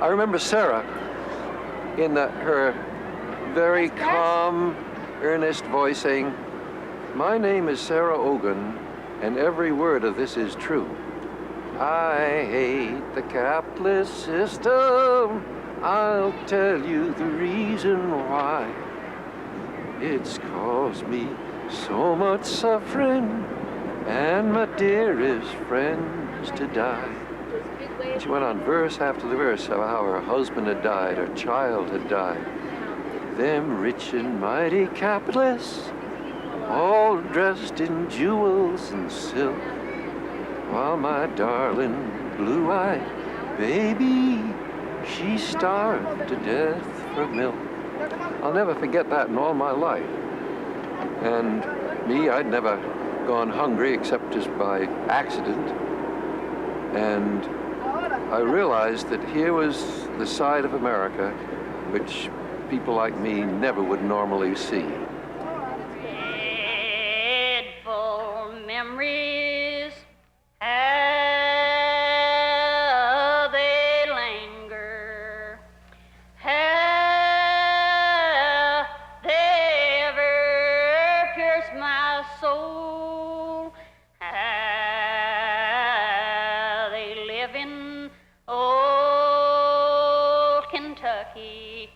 I remember Sarah in her very calm, earnest voice saying, "My name is Sarah Ogan, and every word of this is true. I hate the capitalist system. I'll tell you the reason why. It's caused me so much suffering and my dearest friends to die." She went on verse after the verse of how her husband had died, her child had died. Them rich and mighty capitalists, all dressed in jewels and silk, while my darling blue-eyed baby, she starved to death for milk. I'll never forget that in all my life. And me, I'd never gone hungry except just by accident. And I realized that here was the side of America which people like me never would normally see. Dreadful memories, how they linger, how they ever pierce my soul, how they live in old Kentucky,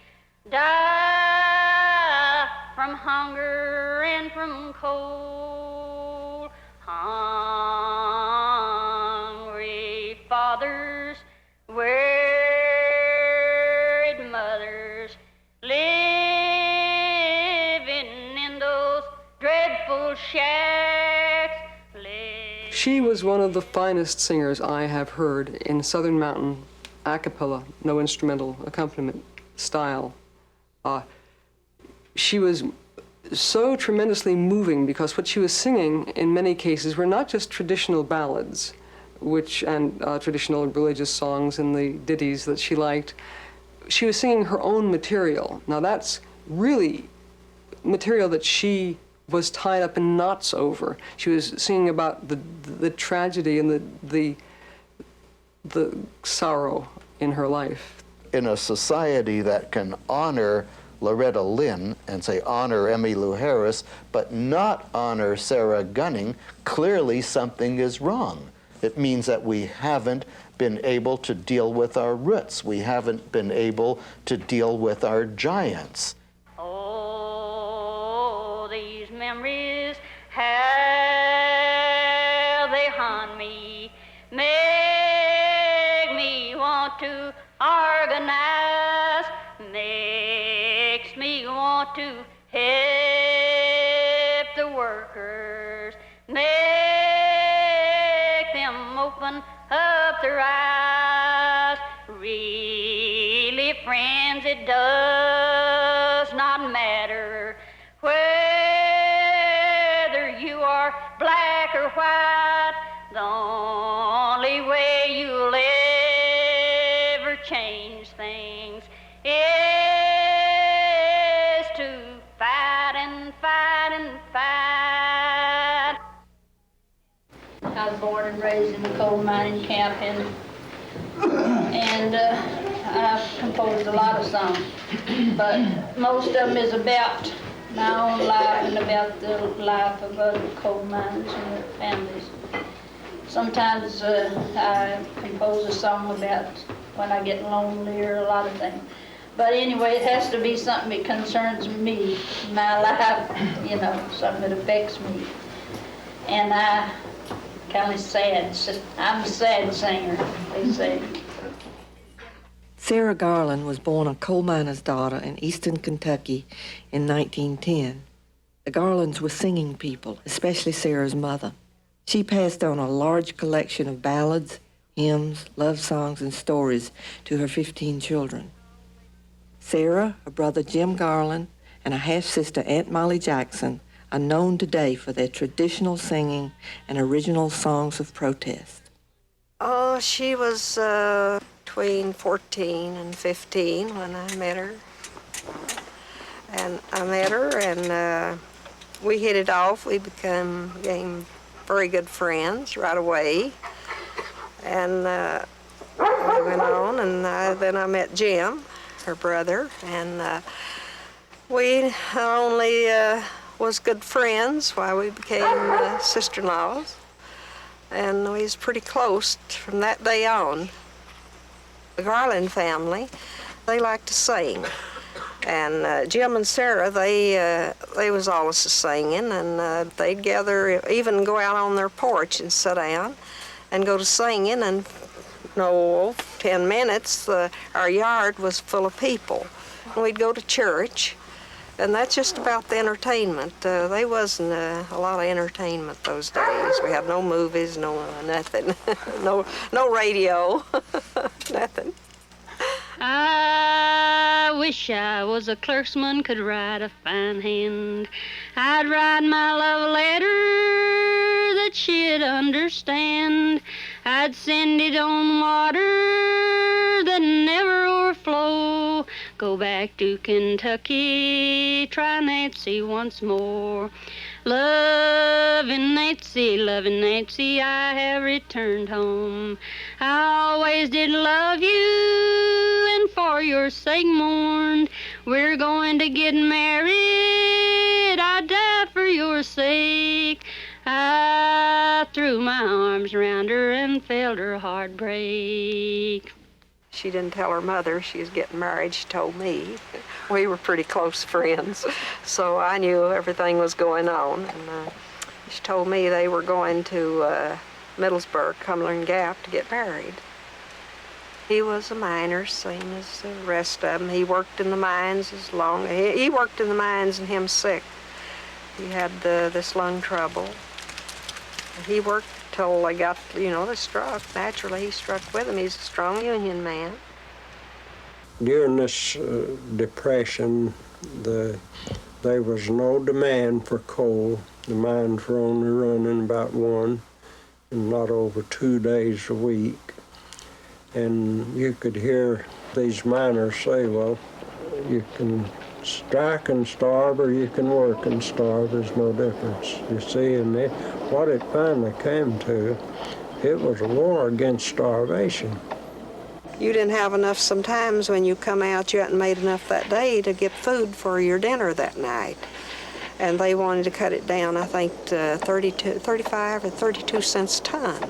die from hunger and from cold. Hungry fathers, worried mothers, living in those dreadful shacks. She was one of the finest singers I have heard in Southern Mountain a cappella, no instrumental accompaniment style. She was so tremendously moving because what she was singing in many cases were not just traditional ballads, and traditional religious songs and the ditties that she liked. She was singing her own material. Now that's really material that she was tied up in knots over. She was singing about the tragedy and the sorrow in her life. In a society that can honor Loretta Lynn and say honor Emmylou Harris, but not honor Sarah Gunning, clearly something is wrong. It means that we haven't been able to deal with our roots. We haven't been able to deal with our giants. Oh, these memories, how they haunt me, make me want to organize, makes me want to help the workers, make them open up their eyes. Really, friends, it does not matter whether you are black or white. The only way you'll ever change things is to fight and fight and fight. I was born and raised in a coal mining camp, and I've composed a lot of songs, but most of them is about my own life and about the life of other coal miners and their families. Sometimes I compose a song about when I get lonely or a lot of things. But anyway, it has to be something that concerns me, my life, you know, something that affects me. And I kind of sad, I'm a sad singer, they say. Sarah Garland was born a coal miner's daughter in eastern Kentucky in 1910. The Garlands were singing people, especially Sarah's mother. She passed on a large collection of ballads, hymns, love songs, and stories to her 15 children. Sarah, her brother Jim Garland, and a half-sister Aunt Molly Jackson are known today for their traditional singing and original songs of protest. Oh, she was between 14 and 15 when I met her. And I met her, and we hit it off. We became very good friends right away. And We went on, and then I met Jim, her brother, and we only was good friends while we became sister-in-laws, and we was pretty close from that day on. The Garland family, they like to sing, and Jim and Sarah, they was always singing, and they'd gather, even go out on their porch and sit down and go to singing, and 10 minutes, our yard was full of people. And we'd go to church, and that's just about the entertainment. There wasn't a lot of entertainment those days. We had no movies, no nothing, no radio, nothing. I wish I was a clerksman, could write a fine hand. I'd write my love letter that she'd understand. I'd send it on water that never overflow. Go back to Kentucky, try Nancy once more. Loving Nancy, I have returned home. I always did love you, and for your sake mourned. We're going to get married, I'd die for your sake. I threw my arms around her and felt her heart break. She didn't tell her mother she was getting married. She told me. We were pretty close friends, so I knew everything was going on. And she told me they were going to Middlesburg, Cumberland Gap, to get married. He was a miner, same as the rest of them. He worked in the mines as long. He worked in the mines and him sick. He had this lung trouble. He worked till they got, they struck. Naturally, he struck with them. He's a strong Union man. During this depression, there was no demand for coal. The mines were only running about 1 and not over 2 days a week. And you could hear these miners say, well, you can strike and starve, or you can work and starve. There's no difference, you see. And what it finally came to, it was a war against starvation. You didn't have enough sometimes when you come out, you hadn't made enough that day to get food for your dinner that night. And they wanted to cut it down, I think, to 35 or 32 cents a ton.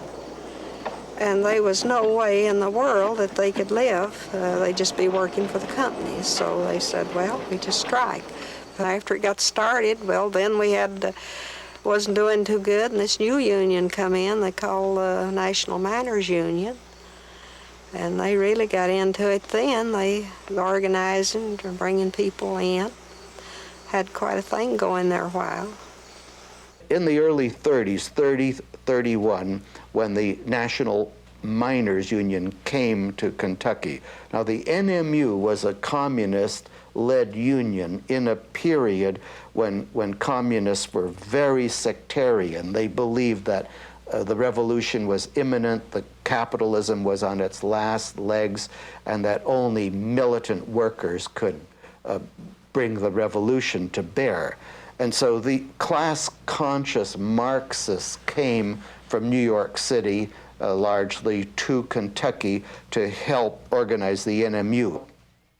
And there was no way in the world that they could live. They'd just be working for the companies. So they said, well, we just strike. And after it got started, well, then we wasn't doing too good, and this new union come in, they call the National Miners Union. And they really got into it then. They organizing and bringing people in. Had quite a thing going there a while. In the early 30s, 31, when the National Miners Union came to Kentucky. Now, the NMU was a communist-led union in a period when communists were very sectarian. They believed that the revolution was imminent, that capitalism was on its last legs, and that only militant workers could bring the revolution to bear. And so the class-conscious Marxists came from New York City, largely to Kentucky, to help organize the NMU.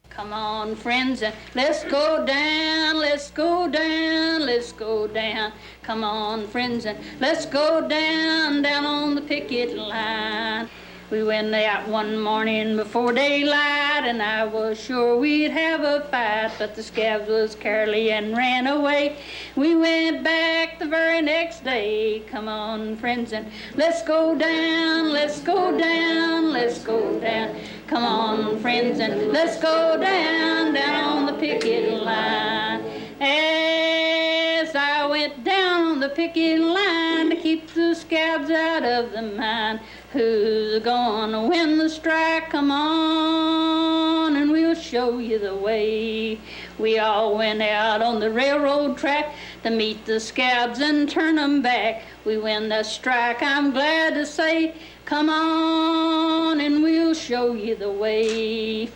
Come on, friends, and let's go down, let's go down, let's go down. Come on, friends, and let's go down, down on the picket line. We went out one morning before daylight, and I was sure we'd have a fight, but the scabs was careless and ran away. We went back the very next day. Come on, friends, and let's go down, let's go down, let's go down. Come on, friends, and let's go down, down on the picket line. As I went down the picket line to keep the scabs out of the mine. Who's gonna win the strike? Come on, and we'll show you the way. We all went out on the railroad track to meet the scabs and turn them back. We win the strike, I'm glad to say. Come on, and we'll show you the way.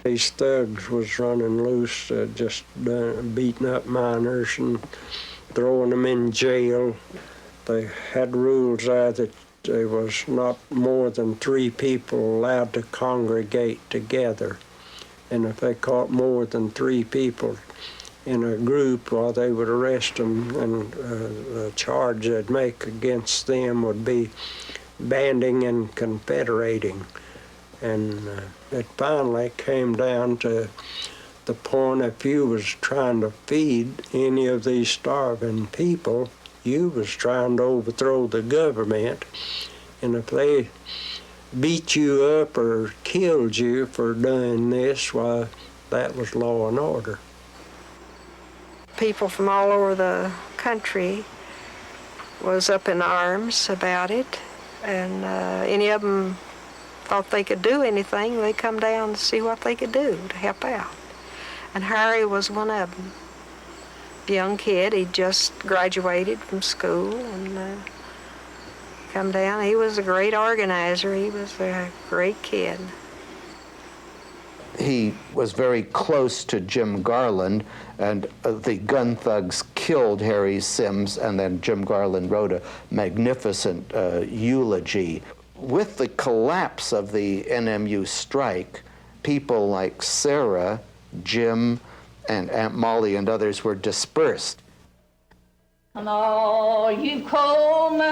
These thugs was running loose, just beating up miners and throwing them in jail. They had rules there that there was not more than 3 people allowed to congregate together. And if they caught more than 3 people in a group, well, they would arrest them, and the charge they'd make against them would be banding and confederating. And it finally came down to the point, if you was trying to feed any of these starving people, you was trying to overthrow the government. And if they beat you up or killed you for doing this, why, that was law and order. People from all over the country was up in arms about it, and any of them thought they could do anything, they come down to see what they could do to help out. And Harry was one of them. Young kid, he just graduated from school and come down. He was a great organizer. He was a great kid. He was very close to Jim Garland, and the gun thugs killed Harry Sims, and then Jim Garland wrote a magnificent eulogy. With the collapse of the NMU strike, people like Sarah, Jim, and Aunt Molly and others were dispersed. And all you coal miners,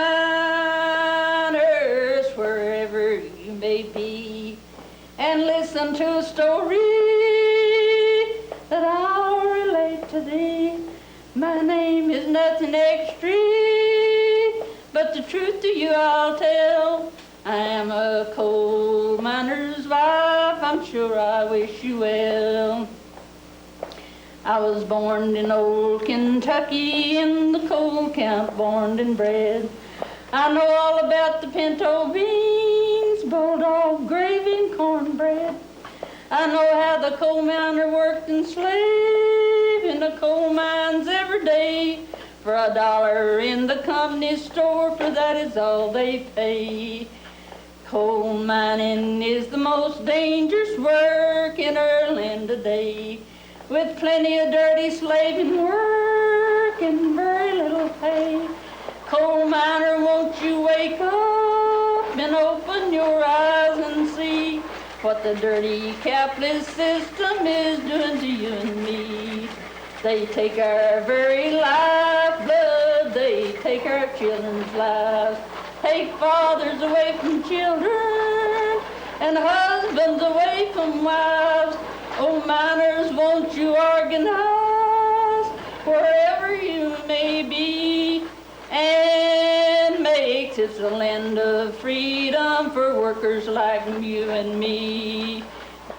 wherever you may be, and listen to a story that I'll relate to thee. My name is nothing extra, but the truth to you I'll tell. I am a coal miner's wife, I'm sure I wish you well. I was born in old Kentucky, in the coal camp, born and bred. I know all about the pinto beans, bulldog gravy, and cornbread. I know how the coal miner worked and slaved in the coal mines every day. For $1 in the company store, for that is all they pay. Coal mining is the most dangerous work in our land today, with plenty of dirty slaving work and very little pay. Coal miner, won't you wake up and open your eyes and see what the dirty capitalist system is doing to you and me? They take our very lifeblood, they take our children's lives, take fathers away from children and husbands away from wives. Oh, miners, won't you organize wherever you may be, and make this a land of freedom for workers like you and me.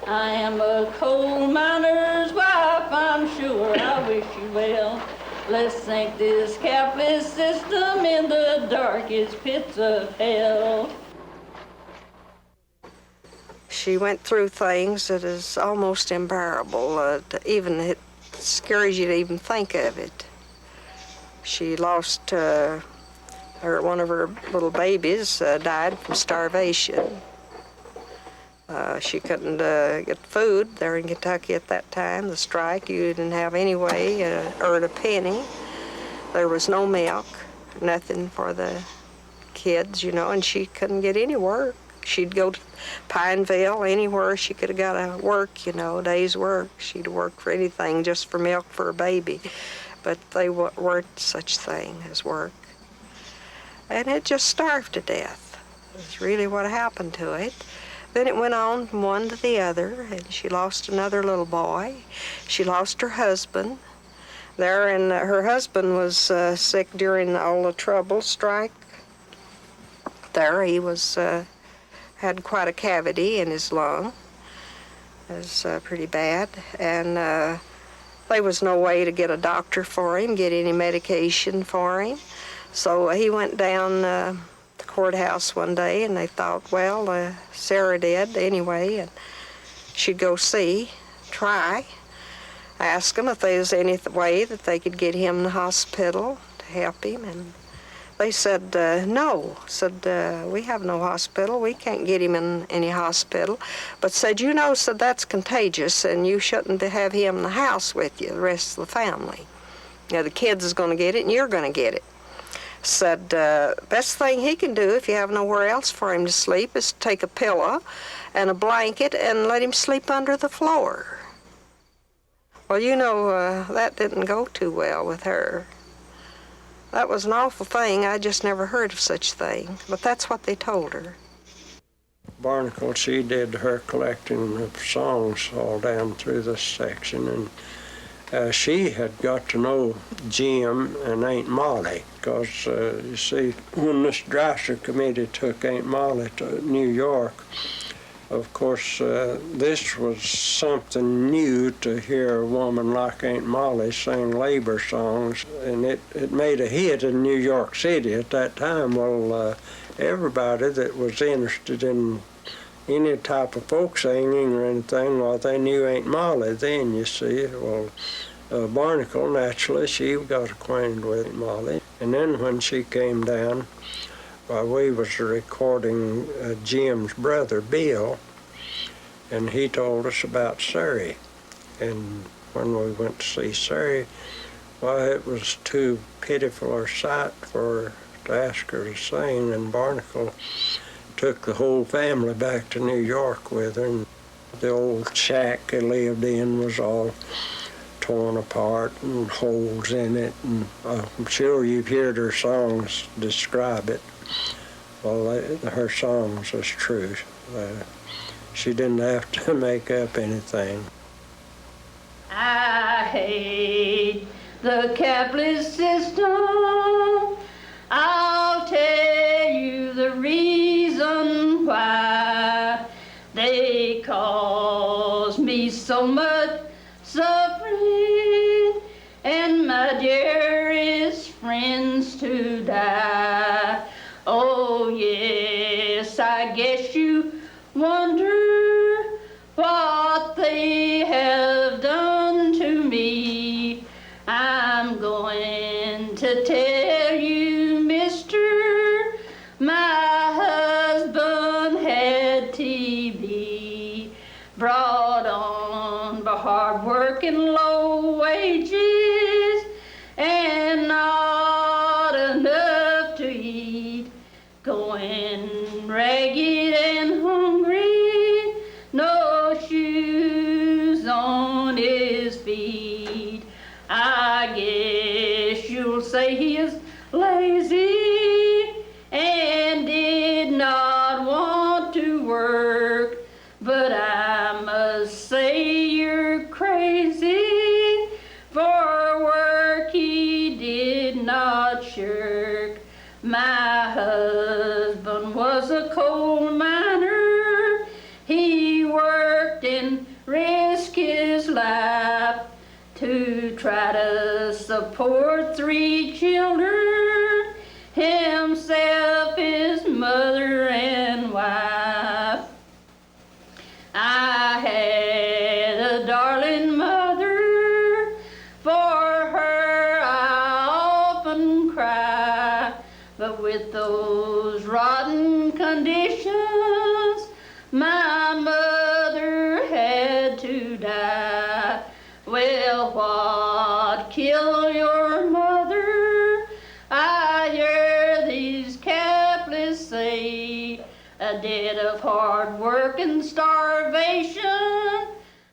I am a coal miner's wife, I'm sure I wish you well. Let's sink this capitalist system in the darkest pits of hell. She went through things that is almost unbearable. It scares you to even think of it. She lost one of her little babies died from starvation. She couldn't get food there in Kentucky at that time, the strike. You didn't have any way to earn a penny. There was no milk, nothing for the kids, you know, and she couldn't get any work. She'd go to Pineville, anywhere she could have got a work, you know, a day's work. She'd work for anything just for milk for her baby. But they weren't such thing as work. And it just starved to death. That's really what happened to it. Then it went on from one to the other, and she lost another little boy. She lost her husband there, and her husband was sick during all the trouble strike. There, he was had quite a cavity in his lung. It was pretty bad, and there was no way to get a doctor for him, get any medication for him. So he went down the courthouse one day, and they thought, well, Sarah dead anyway, and she'd go try, ask them if there was any way that they could get him in the hospital to help him, and they said, no. Said, we have no hospital. We can't get him in any hospital. But said, you know, said, that's contagious, and you shouldn't have him in the house with you, the rest of the family. You know, the kids is going to get it, and you're going to get it. said best thing he can do if you have nowhere else for him to sleep is take a pillow and a blanket and let him sleep under the floor. Well, you know, that didn't go too well with her. That was an awful thing. I just never heard of such a thing, but that's what they told her. Barnacle, she did her collecting of songs all down through this section, and she had got to know Jim and Aunt Molly, because you see, when this Dreiser committee took Aunt Molly to New York, of course, this was something new to hear a woman like Aunt Molly sing labor songs, and it made a hit in New York City at that time. Well, everybody that was interested in any type of folk singing or anything, well, they knew Aunt Molly then, you see. Well, Barnacle, naturally, she got acquainted with Aunt Molly. And then when she came down, we was recording Jim's brother, Bill, and he told us about Surrey. And when we went to see Surrey, well, it was too pitiful a sight for her to ask her to sing, and Barnacle took the whole family back to New York with her, and the old shack they lived in was all torn apart and holes in it, and I'm sure you've heard her songs describe it. Well, her songs was true. She didn't have to make up anything. I hate the capitalist system. I'll tell you the reason why. They cause me so much suffering, and my dearest friends to die. Oh yes, I guess you wonder what they have done to me. I'm going to tell you, mister, my husband had TB, brought on by hard work and low wages, and not enough to eat, going ragged and hungry, no shoes on his feet. I guess you'll say he is lazy and did not want to work, but I must say you're crazy, for work he did not shirk. My husband was a coal miner. He worked and risked his life to try to support 3 children, himself, his mother, and wife. I had a darling mother, for her I often cry, but with those rotten conditions, my mother had to die. Well, what killed your mother? I hear these capitalists say, a debt of hard work and starvation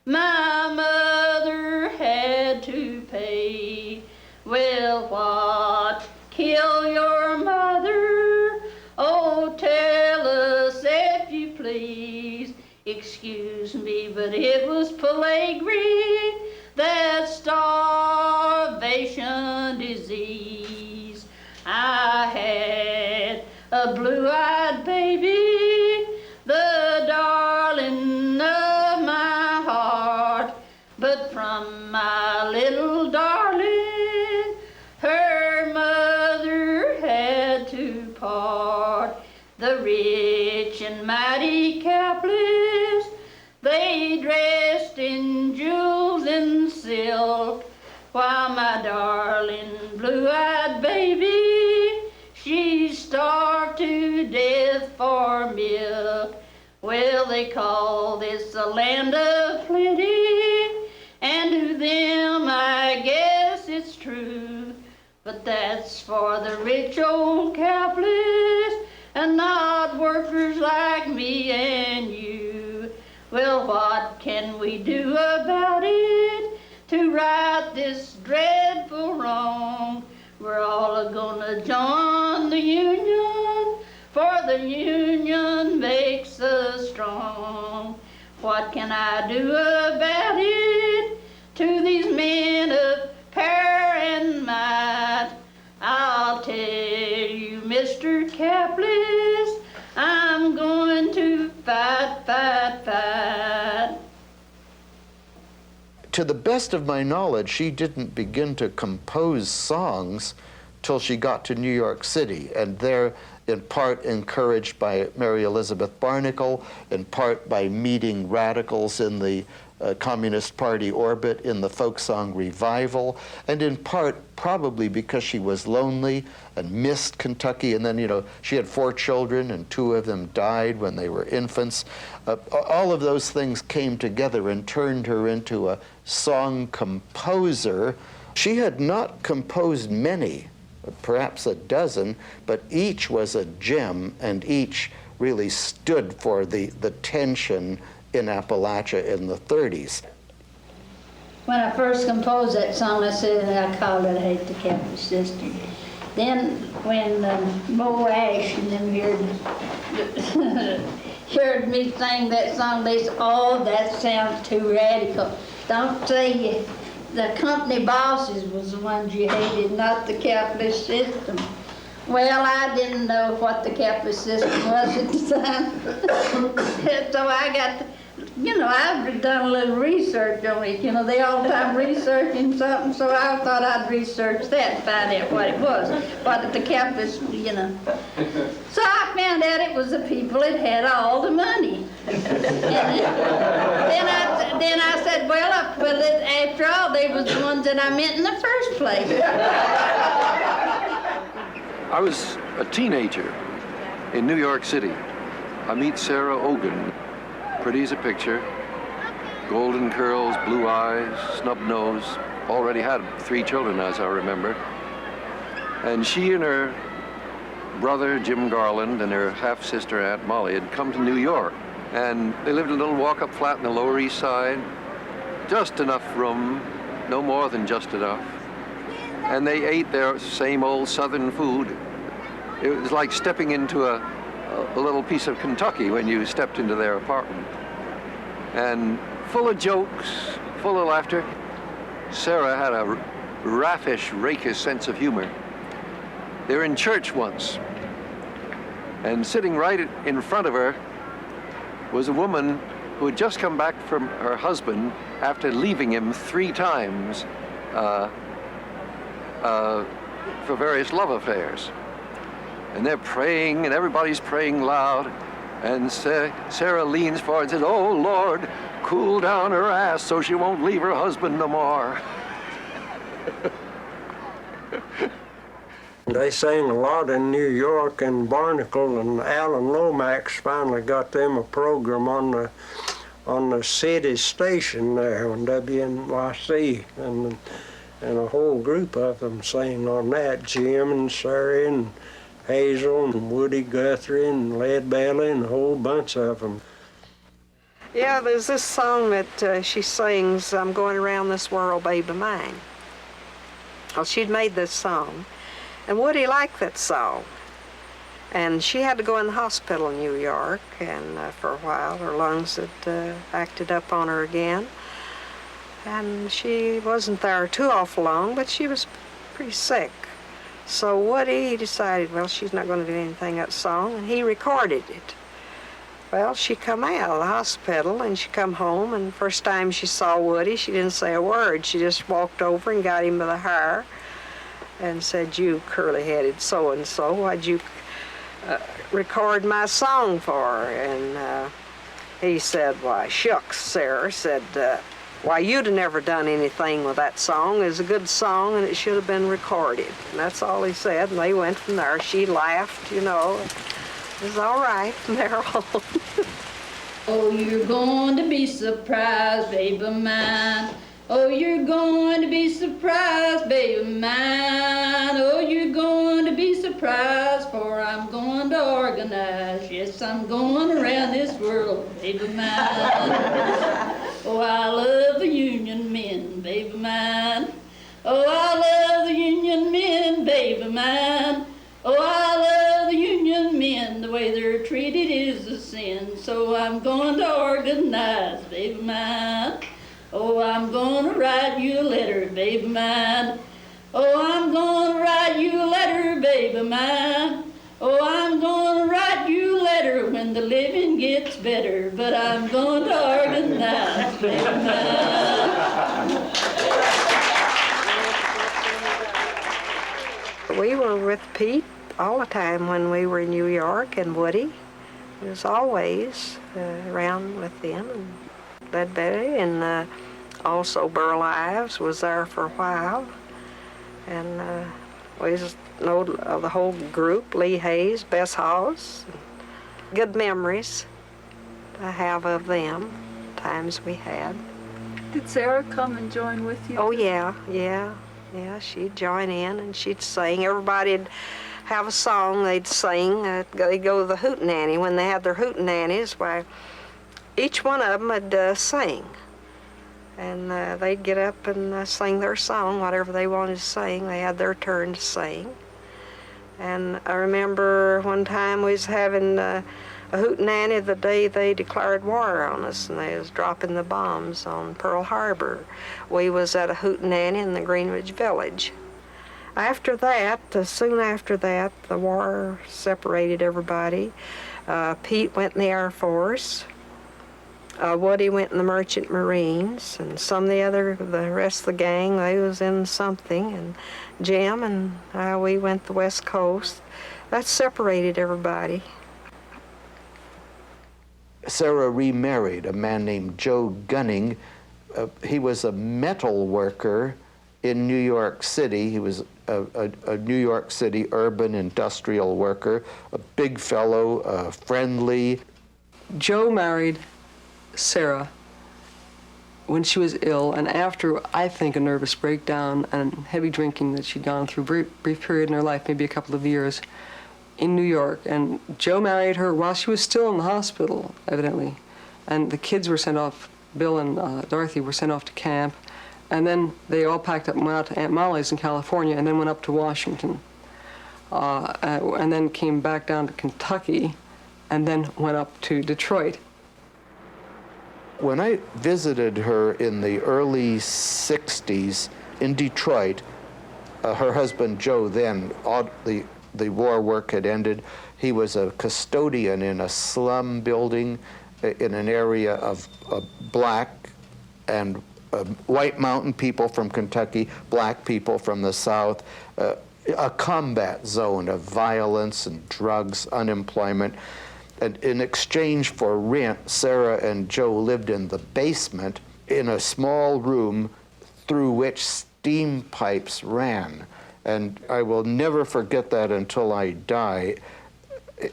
my mother had to pay. Well, what killed your mother? Oh, tell us if you please. Excuse me, but it was Pelegri, that starvation disease. I had a blue-eyed baby, the darling of my heart, but from my little darling, her mother had to part. The rich and mighty capitalists, they dressed in jewels and silk, while my darling blue-eyed baby, she starved to death for milk. Well, they call this a land of plenty, and to them I guess it's true, but that's for the rich old capitalists and not workers like me and you. Well, what can we do about it to right this dreadful wrong? We're all gonna join the union, for the union makes us strong. What can I do about it to these men of power and might? I'll tell you, Mr. Capitalist, I'm going to fight, fight, fight. To the best of my knowledge, she didn't begin to compose songs till she got to New York City, and there, in part encouraged by Mary Elizabeth Barnacle, in part by meeting radicals in the Communist Party orbit in the folk song revival, and in part probably because she was lonely and missed Kentucky, and then, you know, she had 4 children and 2 of them died when they were infants. All of those things came together and turned her into a song composer. She had not composed many, perhaps a dozen, but each was a gem, and each really stood for the tension in Appalachia in the 30s. When I first composed that song, I said I called it "Hate the Capitalist System." Then when Mo Ash and them heard me sing that song, they said, "Oh, that sounds too radical. Don't say the company bosses was the ones you hated, not the capitalist system." Well, I didn't know what the capitalist system was at the time. So I got, you know, I've done a little research on it. You know, they all the time researching something, so I thought I'd research that and find out what it was. What the capitalist, you know. So I found out it was the people that had all the money. And then I said, well, after all, they was the ones that I meant in the first place. I was a teenager in New York City. I meet Sarah Ogan, pretty as a picture, golden curls, blue eyes, snub nose, already had 3 children as I remember. And she and her brother Jim Garland and her half-sister Aunt Molly had come to New York, and they lived in a little walk-up flat in the Lower East Side, just enough room, no more than just enough. And they ate their same old Southern food. It was like stepping into a little piece of Kentucky when you stepped into their apartment. And full of jokes, full of laughter. Sarah had a raffish, rakish sense of humor. They were in church once, and sitting right in front of her was a woman who had just come back from her husband after leaving him 3 times for various love affairs. And they're praying, and everybody's praying loud, and Sarah leans forward and says, "Oh, Lord, cool down her ass so she won't leave her husband no more." They sang a lot in New York, and Barnacle and Alan Lomax finally got them a program on the city station there on WNYC, and a whole group of them sang on that. Jim and Sarah and Hazel and Woody Guthrie and Led Belly and a whole bunch of them. Yeah, there's this song that she sings, "I'm Going Around This World, Baby Mine." Well, she'd made this song, and Woody liked that song. And she had to go in the hospital in New York, and for a while her lungs had acted up on her again. And she wasn't there too awful long, but she was pretty sick. So Woody, he decided, well, she's not going to do anything that song, and he recorded it. Well, she come out of the hospital, and she come home, and first time she saw Woody, she didn't say a word. She just walked over and got him by the hair and said, "You curly-headed so-and-so, why'd you record my song for?" And he said, "Why, shucks," Sarah said, "why, you'd have never done anything with that song. It's a good song, and it should have been recorded." And that's all he said, and they went from there. She laughed, you know. It was all right from there on. Oh, you're going to be surprised, baby mine. Oh, you're going to be surprised, baby mine. Oh, you're going to be surprised, for I'm going to organize. Yes, I'm going around this world, baby mine. Oh, I love the Union men, baby mine. Oh, I love the Union men, baby mine. Oh, I love the Union men. The way they're treated is a sin. So I'm going to organize, baby mine. Oh, I'm gonna write you a letter, baby mine. Oh, I'm gonna write you a letter, baby mine. Oh, I'm gonna write you a letter when the living gets better. But I'm gonna organize, baby mine. We were with Pete all the time when we were in New York, and Woody was always around with them, and Ledbetter, and also Burl Ives was there for a while. And we just know the whole group, Lee Hayes, Bess Hawes. Good memories I have of them, times we had. Did Sarah come and join with you? Oh, yeah, she'd join in and she'd sing. Everybody'd have a song they'd sing. They'd go to the hootenanny. When they had their hootenannies, why, each one of them would sing. And they'd get up and sing their song, whatever they wanted to sing. They had their turn to sing. And I remember one time we was having a hootenanny the day they declared war on us, and they was dropping the bombs on Pearl Harbor. We was at a hootenanny in the Greenwich Village. After that, soon after that, the war separated everybody. Pete went in the Air Force. Woody went in the Merchant Marines, and the rest of the gang, they was in something, and Jim and we went the West Coast. That separated everybody. Sarah remarried a man named Joe Gunning. He was a metal worker in New York City. He was a New York City urban industrial worker, a big fellow, friendly. Joe married Sarah when she was ill, and after, I think, a nervous breakdown and heavy drinking that she'd gone through, brief period in her life, maybe a couple of years, in New York. And Joe married her while she was still in the hospital, evidently. And the kids were sent off, Bill and Dorothy were sent off to camp, and then they all packed up and went out to Aunt Molly's in California, and then went up to Washington, and then came back down to Kentucky, and then went up to Detroit. When I visited her in the early 60s in Detroit, her husband Joe then, the war work had ended. He was a custodian in a slum building in an area of black and white mountain people from Kentucky, black people from the South, a combat zone of violence and drugs, unemployment. And in exchange for rent, Sarah and Joe lived in the basement in a small room through which steam pipes ran. And I will never forget that until I die.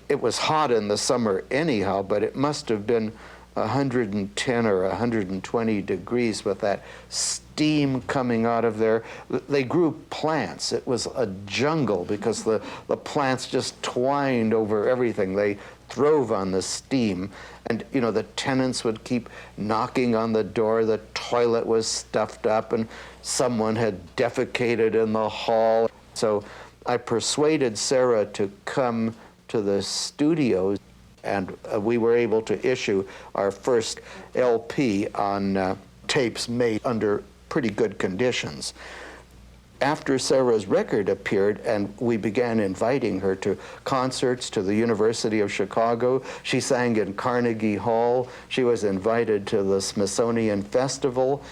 It was hot in the summer anyhow, but it must have been 110 or 120 degrees with that steam coming out of there. They grew plants. It was a jungle because the plants just twined over everything. They throve on the steam. And, you know, the tenants would keep knocking on the door. The toilet was stuffed up and someone had defecated in the hall. So I persuaded Sarah to come to the studio, and we were able to issue our first LP on tapes made under pretty good conditions. After Sarah's record appeared and we began inviting her to concerts to the University of Chicago, she sang in Carnegie Hall. She was invited to the Smithsonian Festival.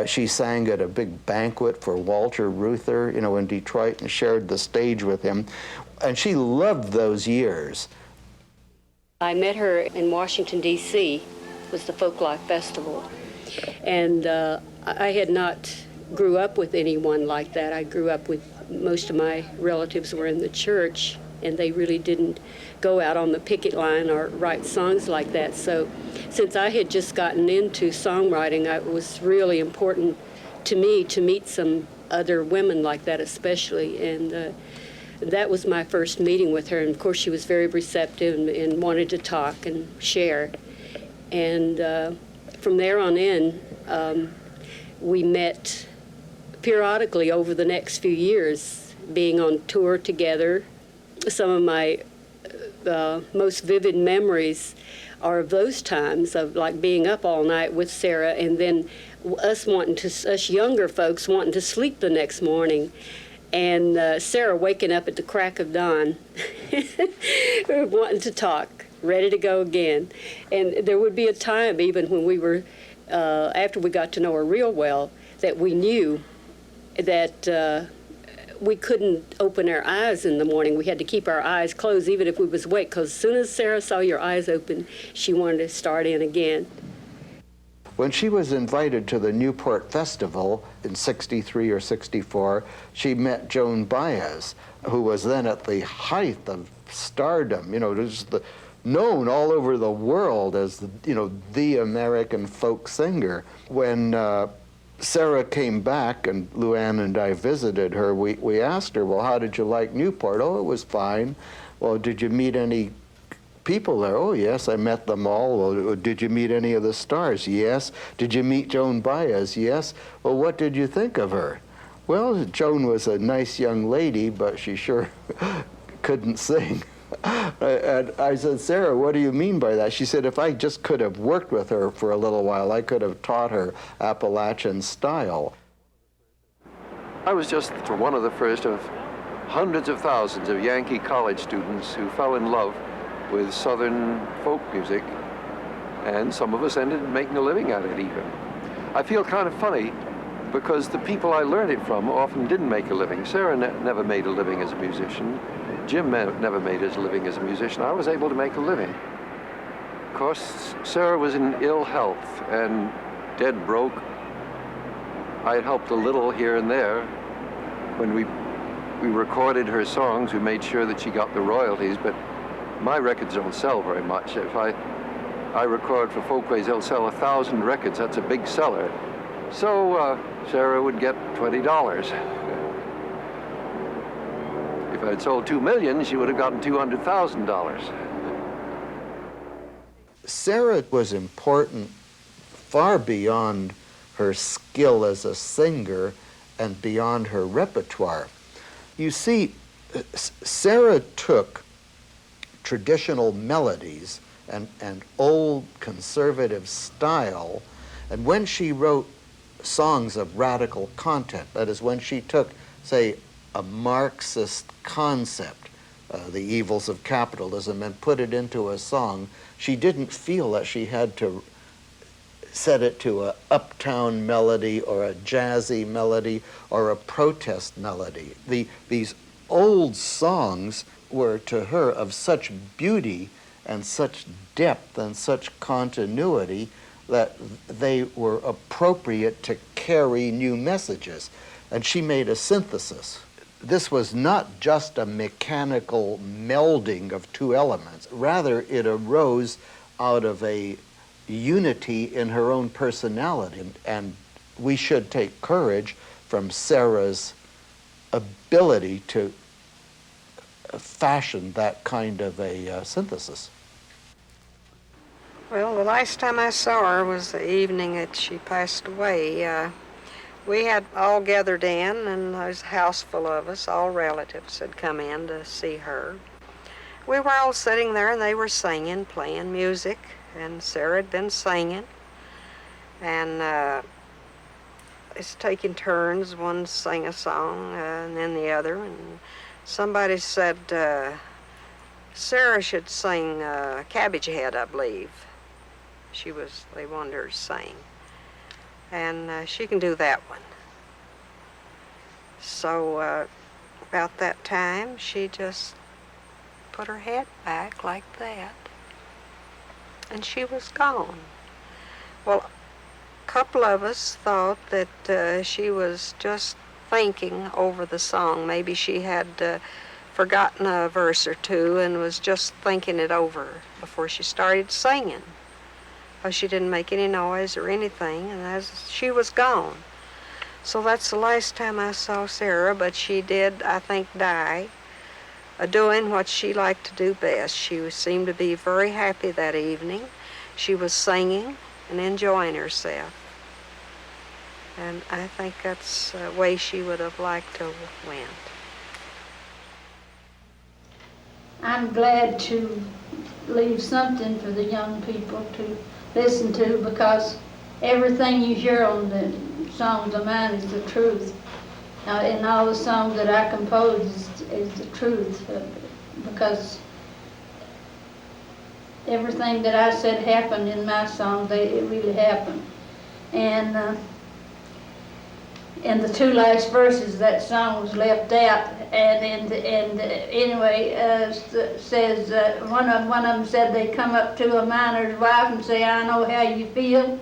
She sang at a big banquet for Walter Reuther, you know, in Detroit, and shared the stage with him. And she loved those years. I met her in Washington, D.C., was the Folklife Festival. And I had not grew up with anyone like that. I grew up with, most of my relatives were in the church, and they really didn't go out on the picket line or write songs like that. So since I had just gotten into songwriting, it was really important to me, to meet some other women like that especially. And that was my first meeting with her. And of course, she was very receptive and wanted to talk and share. And from there on in, we met periodically over the next few years, being on tour together. Some of my most vivid memories are of those times of like being up all night with Sarah, and then us younger folks wanting to sleep the next morning, and Sarah waking up at the crack of dawn, wanting to talk, ready to go again. And there would be a time, even when we were, after we got to know her real well, that we knew that we couldn't open our eyes in the morning. We had to keep our eyes closed even if we was awake, because as soon as Sarah saw your eyes open, she wanted to start in again. When she was invited to the Newport Festival in '63 or '64, she met Joan Baez, who was then at the height of stardom, just known all over the world as, the American folk singer. When Sarah came back and Luann and I visited her, we asked her, well, how did you like Newport? Oh, it was fine. Well, did you meet any people there? Oh, yes, I met them all. Well, did you meet any of the stars? Yes. Did you meet Joan Baez? Yes. Well, what did you think of her? Well, Joan was a nice young lady, but she sure couldn't sing. And I said, Sarah, what do you mean by that? She said, if I just could have worked with her for a little while, I could have taught her Appalachian style. I was just one of the first of hundreds of thousands of Yankee college students who fell in love with Southern folk music, and some of us ended up making a living at it even. I feel kind of funny because the people I learned it from often didn't make a living. Sarah never made a living as a musician. Jim never made his living as a musician. I was able to make a living. Of course, Sarah was in ill health and dead broke. I had helped a little here and there. When we recorded her songs, we made sure that she got the royalties, but my records don't sell very much. If I record for Folkways, they'll sell 1,000 records. That's a big seller. So Sarah would get $20. If I'd sold 2 million, she would have gotten $200,000. Sarah was important far beyond her skill as a singer and beyond her repertoire. You see, Sarah took traditional melodies and old conservative style, and when she wrote songs of radical content, that is, when she took, say, a Marxist concept, the evils of capitalism, and put it into a song, she didn't feel that she had to set it to a uptown melody or a jazzy melody or a protest melody. These old songs were to her of such beauty and such depth and such continuity that they were appropriate to carry new messages. And she made a synthesis. This was not just a mechanical melding of two elements. Rather, it arose out of a unity in her own personality. And we should take courage from Sarah's ability to fashion that kind of a synthesis. Well, the last time I saw her was the evening that she passed away. We had all gathered in, and there was a house full of us, all relatives had come in to see her. We were all sitting there, and they were singing, playing music, and Sarah had been singing. And it's taking turns, one sang a song, and then the other, and somebody said, Sarah should sing Cabbage Head, I believe. They wanted her to sing. And she can do that one. So about that time, she just put her head back like that, and she was gone. Well, a couple of us thought that she was just thinking over the song. Maybe she had forgotten a verse or two and was just thinking it over before she started singing. She didn't make any noise or anything, and as she was gone. So that's the last time I saw Sarah, but she did, I think, die doing what she liked to do best. She seemed to be very happy that evening. She was singing and enjoying herself. And I think that's the way she would have liked to have went. I'm glad to leave something for the young people to listen to, because everything you hear on the songs of mine is the truth. And all the songs that I compose is the truth, because everything that I said happened in my song, it really happened. And in the two last verses, that song was left out. And anyway, says one of them said they come up to a miner's wife and say, "I know how you feel.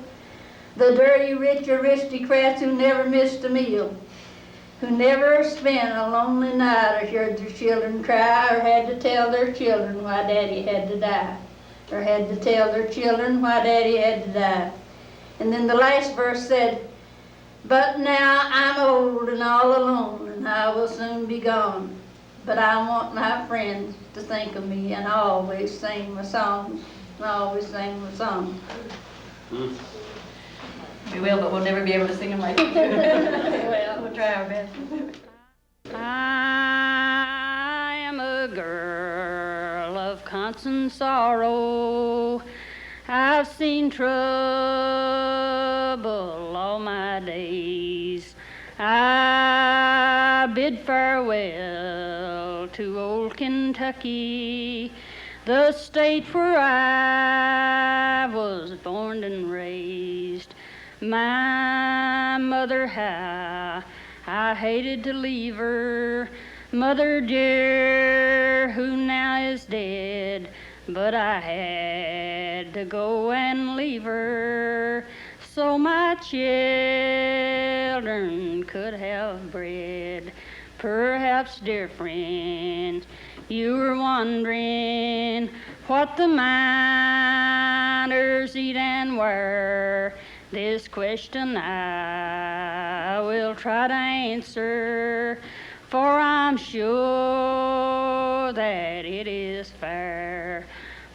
The dirty, rich aristocrats who never missed a meal, who never spent a lonely night or heard their children cry, or had to tell their children why Daddy had to die, or had to tell their children why Daddy had to die." And then the last verse said, "But now I'm old and all alone, and I will soon be gone. But I want my friends to think of me, and I always sing my songs, and I always sing my songs." We will, but we'll never be able to sing them like you. We'll try our best. I am a girl of constant sorrow. I've seen trouble all my days. I bid farewell to old Kentucky, the state where I was born and raised. My mother, how I hated to leave her, mother dear, who now is dead, but I had to go and leave her so my children could have bread. Perhaps, dear friend, you were wondering what the miners eat and wear. This question I will try to answer, for I'm sure that it is fair.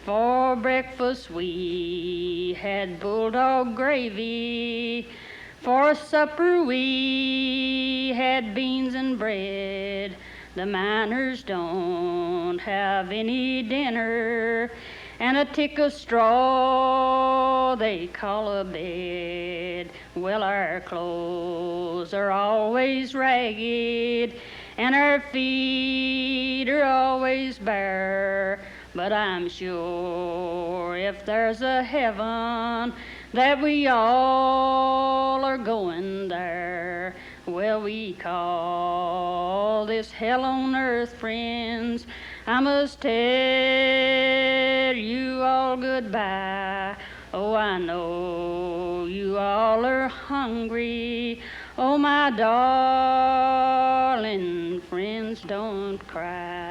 For breakfast we had bulldog gravy. For supper we had beans and bread. The miners don't have any dinner, and a tick of straw they call a bed. Well, our clothes are always ragged, and our feet are always bare. But I'm sure if there's a heaven that we all are going there. Well, we call this hell on earth, friends. I must tell you all goodbye. Oh, I know you all are hungry. Oh, my darling friends, don't cry.